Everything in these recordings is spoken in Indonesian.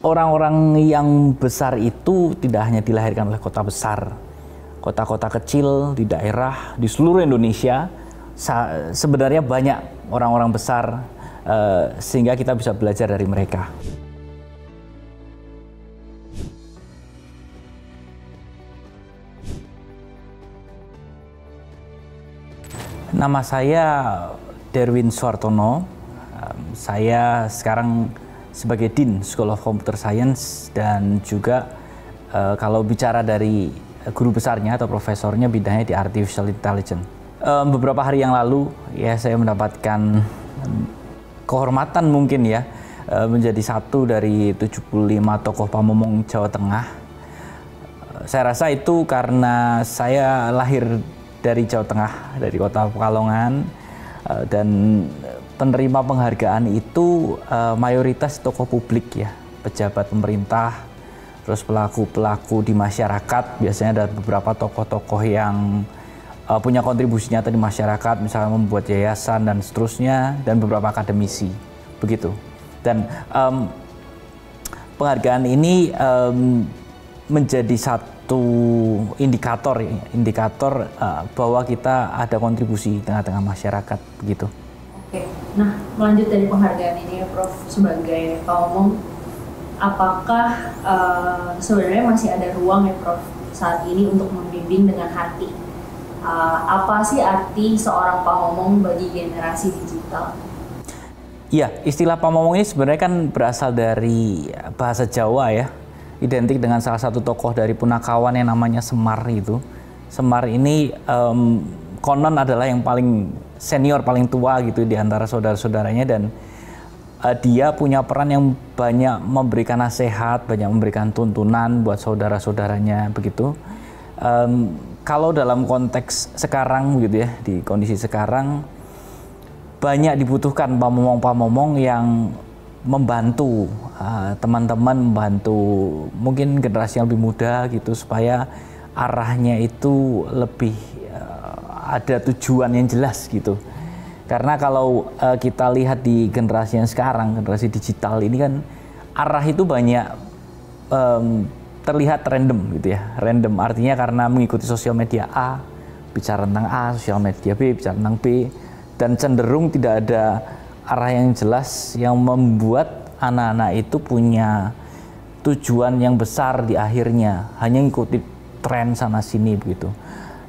Orang-orang yang besar itu tidak hanya dilahirkan oleh kota besar, kota-kota kecil di daerah di seluruh Indonesia sebenarnya banyak orang-orang besar, sehingga kita bisa belajar dari mereka. Nama saya Derwin Suartono. Saya sekarang sebagai Dean School of Computer Science, dan juga kalau bicara dari guru besarnya atau profesornya bidangnya di Artificial Intelligence. Beberapa hari yang lalu ya saya mendapatkan kehormatan mungkin ya, menjadi satu dari 75 tokoh pamomong Jawa Tengah. Saya rasa itu karena saya lahir dari Jawa Tengah, dari kota Pekalongan, dan penerima penghargaan itu mayoritas tokoh publik ya, pejabat pemerintah, terus pelaku-pelaku di masyarakat. Biasanya ada beberapa tokoh-tokoh yang punya kontribusi nyata di masyarakat, misalnya membuat yayasan dan seterusnya, dan beberapa akademisi, begitu. Dan penghargaan ini menjadi satu indikator bahwa kita ada kontribusi di tengah-tengah masyarakat, begitu. Oke, nah melanjut dari penghargaan ini ya Prof, sebagai pamomong, apakah sebenarnya masih ada ruang ya Prof saat ini untuk membimbing dengan hati? Apa sih arti seorang pamomong bagi generasi digital? Iya, istilah pamomong ini sebenarnya kan berasal dari bahasa Jawa ya, identik dengan salah satu tokoh dari Punakawan yang namanya Semar itu. Semar ini konon adalah yang paling senior, paling tua gitu di antara saudara-saudaranya, dan dia punya peran yang banyak memberikan nasihat, banyak memberikan tuntunan buat saudara-saudaranya, begitu. Kalau dalam konteks sekarang gitu ya, di kondisi sekarang banyak dibutuhkan pamomong-pamomong yang membantu teman-teman, membantu mungkin generasi yang lebih muda gitu, supaya arahnya itu lebih ada tujuan yang jelas gitu. Karena kalau kita lihat di generasi yang sekarang, generasi digital ini kan arah itu banyak terlihat random gitu ya. Random artinya karena mengikuti sosial media A, bicara tentang A, sosial media B, bicara tentang B, dan cenderung tidak ada arah yang jelas yang membuat anak-anak itu punya tujuan yang besar di akhirnya, hanya ngikuti tren sana sini begitu.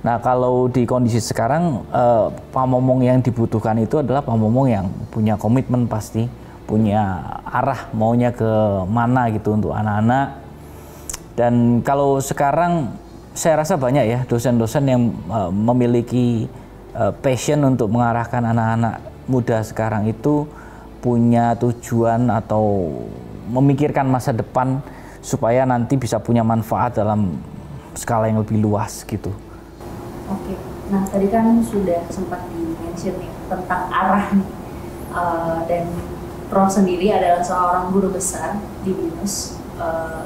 Nah, kalau di kondisi sekarang pamomong yang dibutuhkan itu adalah pamomong yang punya komitmen, pasti punya arah maunya ke mana gitu untuk anak-anak. Dan kalau sekarang saya rasa banyak ya dosen-dosen yang memiliki passion untuk mengarahkan anak-anak muda sekarang itu punya tujuan atau memikirkan masa depan supaya nanti bisa punya manfaat dalam skala yang lebih luas gitu. Oke, nah tadi kan sudah sempat di-mention nih tentang arah nih, dan Prof sendiri adalah seorang guru besar di BINUS.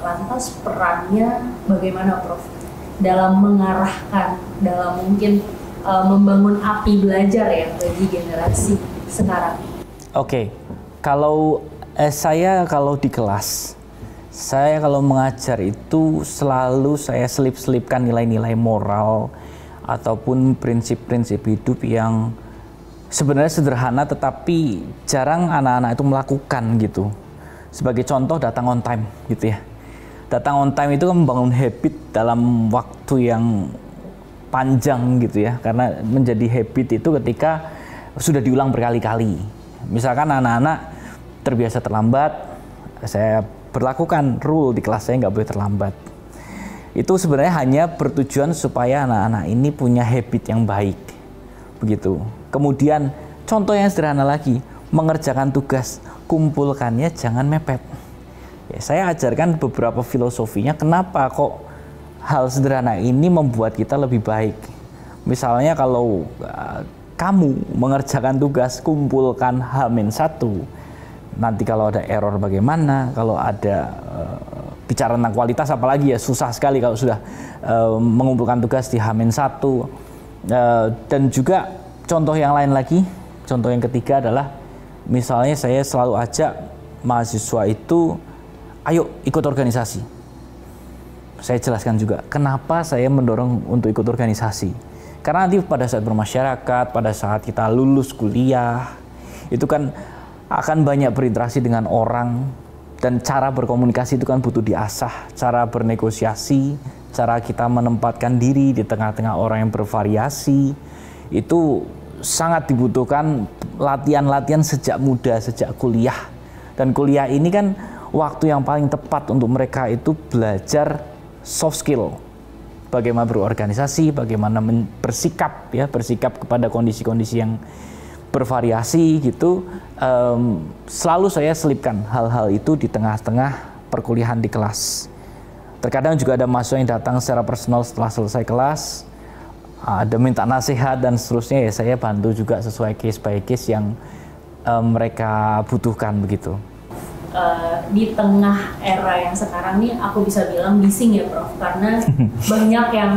Lantas perannya bagaimana Prof dalam mengarahkan, dalam mungkin membangun api belajar ya bagi generasi sekarang? Oke, kalau saya kalau di kelas, saya kalau mengajar itu selalu saya selip-selipkan nilai-nilai moral ataupun prinsip-prinsip hidup yang sebenarnya sederhana tetapi jarang anak-anak itu melakukan gitu. Sebagai contoh, datang on time gitu ya. Datang on time itu kan membangun habit dalam waktu yang panjang gitu ya, karena menjadi habit itu ketika sudah diulang berkali-kali. Misalkan anak-anak terbiasa terlambat, saya berlakukan rule di kelas saya nggak boleh terlambat. Itu sebenarnya hanya bertujuan supaya anak-anak ini punya habit yang baik, begitu. Kemudian contoh yang sederhana lagi, mengerjakan tugas, kumpulkannya jangan mepet. Ya, saya ajarkan beberapa filosofinya kenapa kok hal sederhana ini membuat kita lebih baik. Misalnya kalau kamu mengerjakan tugas, kumpulkan H-1. Nanti kalau ada error bagaimana, kalau ada bicara tentang kualitas apalagi ya susah sekali kalau sudah mengumpulkan tugas di H-1. Dan juga contoh yang lain lagi, contoh yang ketiga adalah misalnya saya selalu ajak mahasiswa itu ayo ikut organisasi. Saya jelaskan juga kenapa saya mendorong untuk ikut organisasi. Karena nanti pada saat bermasyarakat, pada saat kita lulus kuliah, itu kan akan banyak berinteraksi dengan orang, dan cara berkomunikasi itu kan butuh diasah, cara bernegosiasi, cara kita menempatkan diri di tengah-tengah orang yang bervariasi, itu sangat dibutuhkan latihan-latihan sejak muda, sejak kuliah. Dan kuliah ini kan waktu yang paling tepat untuk mereka itu belajar soft skill. Bagaimana berorganisasi, bagaimana bersikap ya, bersikap kepada kondisi-kondisi yang bervariasi gitu. Selalu saya selipkan hal-hal itu di tengah-tengah perkuliahan di kelas. Terkadang juga ada mahasiswa yang datang secara personal setelah selesai kelas, ada minta nasihat dan seterusnya, ya saya bantu juga sesuai case by case yang mereka butuhkan begitu. Di tengah era yang sekarang nih aku bisa bilang bising ya Prof, karena banyak yang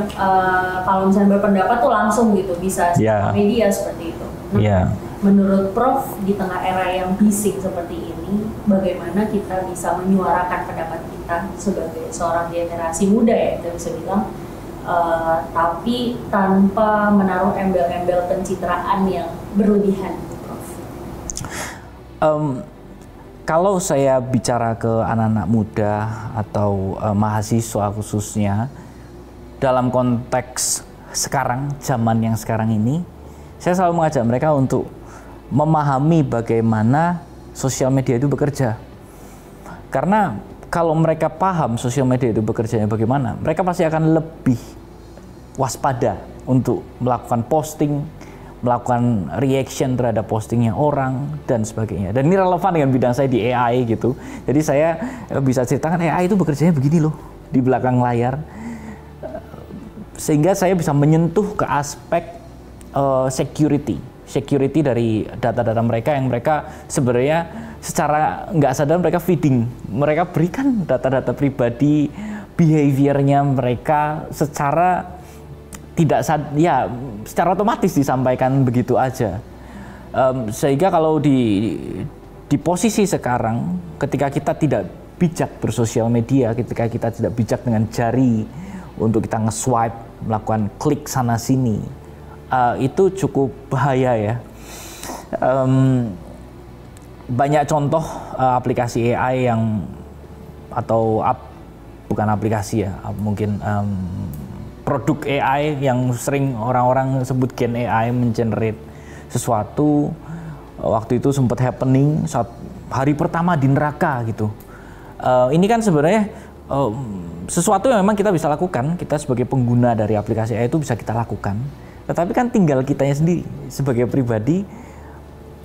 kalau misalnya berpendapat tuh langsung gitu bisa media seperti itu. Nah, menurut Prof, di tengah era yang bising seperti ini, bagaimana kita bisa menyuarakan pendapat kita sebagai seorang generasi muda ya, kita bisa bilang, tapi tanpa menaruh embel-embel pencitraan yang berlebihan, Prof? Kalau saya bicara ke anak-anak muda atau mahasiswa khususnya, dalam konteks sekarang, zaman yang sekarang ini, saya selalu mengajak mereka untuk memahami bagaimana sosial media itu bekerja. Karena kalau mereka paham sosial media itu bekerjanya bagaimana, mereka pasti akan lebih waspada untuk melakukan posting, melakukan reaction terhadap postingnya orang dan sebagainya. Dan ini relevan dengan bidang saya di AI gitu. Jadi saya bisa ceritakan AI itu bekerjanya begini loh di belakang layar, sehingga saya bisa menyentuh ke aspek security dari data-data mereka yang mereka sebenarnya secara nggak sadar mereka feeding, mereka berikan data-data pribadi, behaviornya mereka secara tidak secara otomatis disampaikan begitu aja. Sehingga kalau di posisi sekarang, ketika kita tidak bijak bersosial media, ketika kita tidak bijak dengan jari untuk kita nge-swipe, melakukan klik sana sini, itu cukup bahaya ya. Banyak contoh aplikasi AI yang bukan aplikasi ya, mungkin produk AI yang sering orang-orang sebut gen AI mengenerate sesuatu. Waktu itu sempat happening saat hari pertama di neraka gitu. Ini kan sebenarnya sesuatu yang memang kita bisa lakukan, kita sebagai pengguna dari aplikasi AI itu bisa kita lakukan. Tetapi kan tinggal kitanya sendiri sebagai pribadi,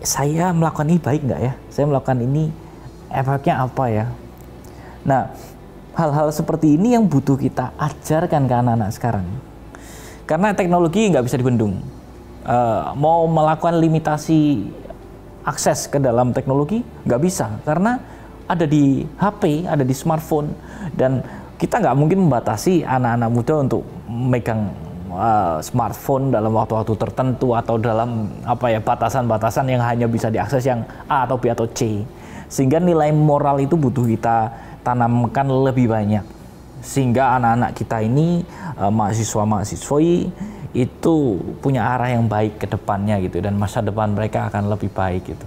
saya melakukan ini baik nggak ya? Saya melakukan ini efeknya apa ya? Nah, hal-hal seperti ini yang butuh kita ajarkan ke anak-anak sekarang. Karena teknologi nggak bisa dibendung. Mau melakukan limitasi akses ke dalam teknologi nggak bisa, karena ada di HP, ada di smartphone, dan kita nggak mungkin membatasi anak-anak muda untuk megang smartphone dalam waktu-waktu tertentu atau dalam batasan-batasan yang hanya bisa diakses yang A atau B atau C. Sehingga nilai moral itu butuh kita tanamkan lebih banyak, sehingga anak-anak kita ini mahasiswa-mahasiswi itu punya arah yang baik ke depannya gitu, dan masa depan mereka akan lebih baik gitu.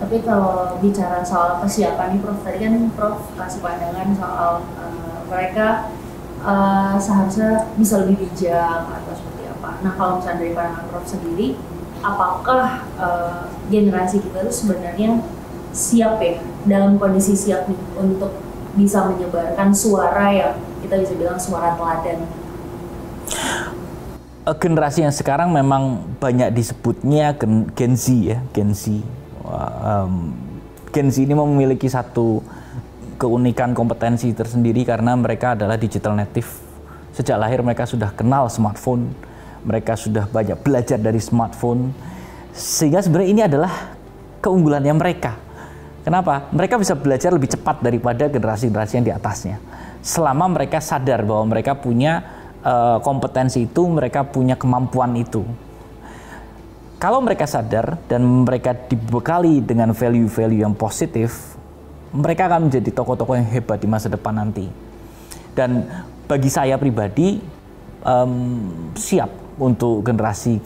Tapi kalau bicara soal kesiapan nih Prof, tadi kan Prof kasih pandangan soal mereka seharusnya bisa lebih bijak atau seperti apa. Nah, kalau misalnya dari pandangan Prof sendiri, apakah generasi kita itu sebenarnya siap ya, dalam kondisi siap nih untuk bisa menyebarkan suara yang kita bisa bilang suara teladan? Generasi yang sekarang memang banyak disebutnya Gen Z ya, Gen Z. Gen Z ini memiliki satu keunikan kompetensi tersendiri karena mereka adalah digital native. Sejak lahir mereka sudah kenal smartphone, mereka sudah banyak belajar dari smartphone, sehingga sebenarnya ini adalah keunggulannya mereka. Kenapa? Mereka bisa belajar lebih cepat daripada generasi-generasi yang di atasnya. Selama mereka sadar bahwa mereka punya kompetensi itu, mereka punya kemampuan itu. Kalau mereka sadar dan mereka dibekali dengan value-value yang positif, mereka akan menjadi tokoh-tokoh yang hebat di masa depan nanti. Dan bagi saya pribadi, siap untuk generasi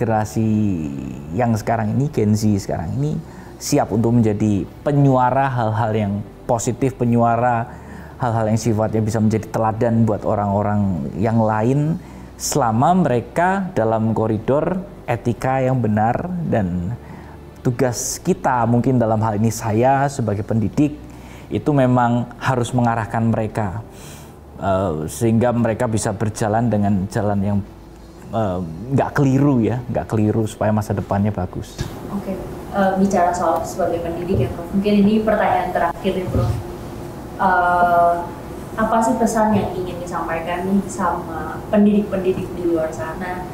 yang sekarang ini, Gen Z sekarang ini, siap untuk menjadi penyuara hal-hal yang positif, penyuara hal-hal yang sifatnya bisa menjadi teladan buat orang-orang yang lain, selama mereka dalam koridor etika yang benar. Dan tugas kita mungkin dalam hal ini, saya sebagai pendidik, itu memang harus mengarahkan mereka sehingga mereka bisa berjalan dengan jalan yang nggak keliru ya, nggak keliru, supaya masa depannya bagus. Oke, bicara soal sebagai pendidik ya Prof, mungkin ini pertanyaan terakhir nih Prof. Apa sih pesan yang ingin disampaikan nih sama pendidik-pendidik di luar sana,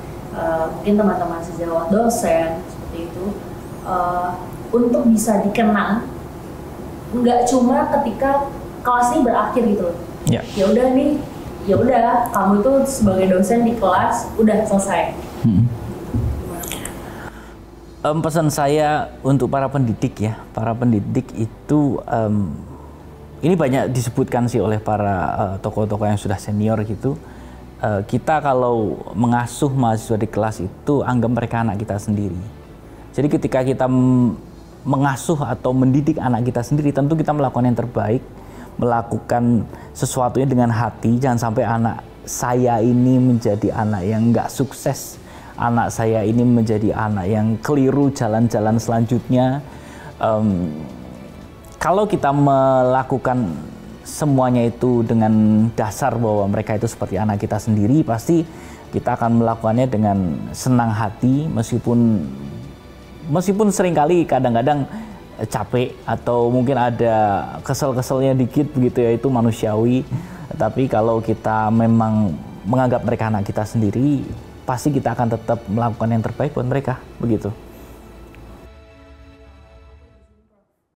mungkin teman-teman sejawat dosen seperti itu, untuk bisa dikenang nggak cuma ketika kelas ini berakhir gitu loh. Ya udah nih, ya udah kamu itu sebagai dosen di kelas udah selesai. Pesan saya untuk para pendidik ya, para pendidik itu ini banyak disebutkan sih oleh para tokoh-tokoh yang sudah senior gitu. Kita kalau mengasuh mahasiswa di kelas itu anggap mereka anak kita sendiri. Jadi ketika kita mengasuh atau mendidik anak kita sendiri, tentu kita melakukan yang terbaik, melakukan sesuatunya dengan hati. Jangan sampai anak saya ini menjadi anak yang nggak sukses, anak saya ini menjadi anak yang keliru jalan-jalan selanjutnya. Kalau kita melakukan semuanya itu dengan dasar bahwa mereka itu seperti anak kita sendiri, pasti kita akan melakukannya dengan senang hati, meskipun seringkali kadang-kadang capek atau mungkin ada kesel-keselnya dikit begitu ya, itu manusiawi. Tapi kalau kita memang menganggap mereka anak kita sendiri, pasti kita akan tetap melakukan yang terbaik buat mereka begitu.